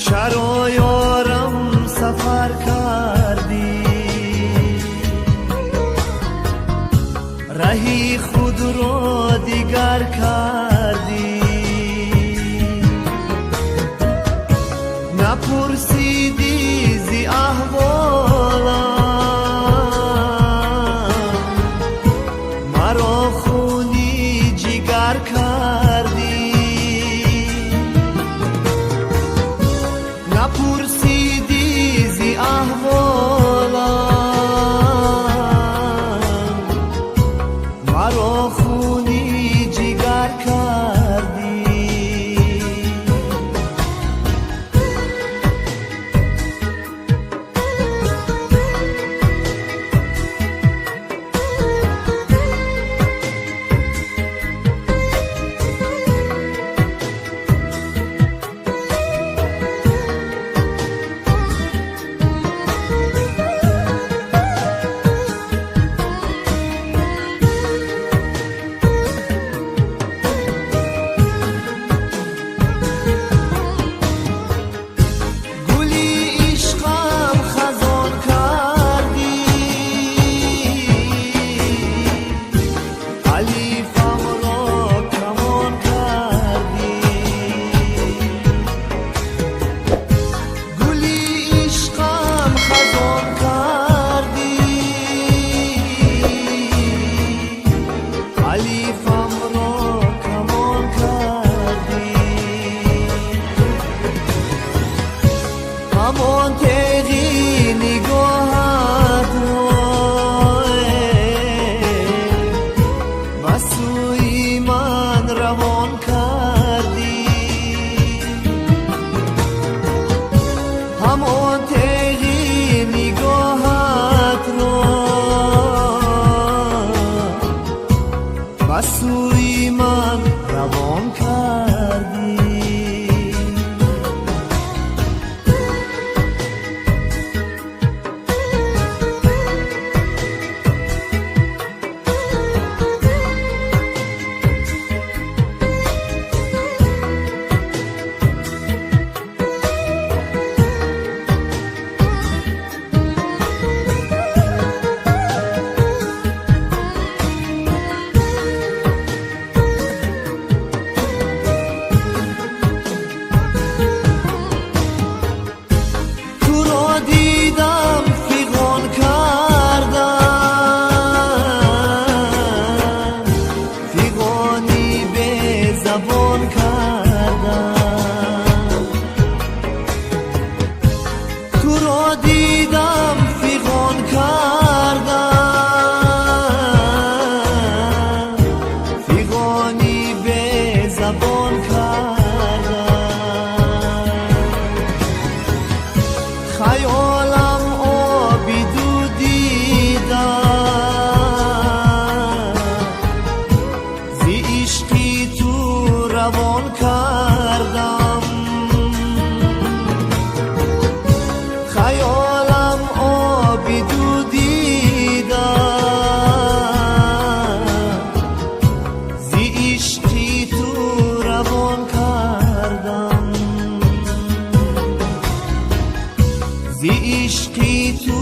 چرا یارم سفر کردی، رهی خود را دیگر کردی، نپرسیدی زی احوالم، مرا خونی جگر کردی، نپرسیدی زی احوالم، مرا خونی جگر کردی. همان تیغی نگاهت و سوی من روان کردی، همان تیغی نگاهت و سوی من روان کردی. تو را دیدم فیغان کردم، فیغانی به زبان کردم، خیالم آبی دو دیدم، زی عشقی تو روان کردم، خیالم آبی دو دیدم، زی عشقی تو روان کردم، زی عشقی تو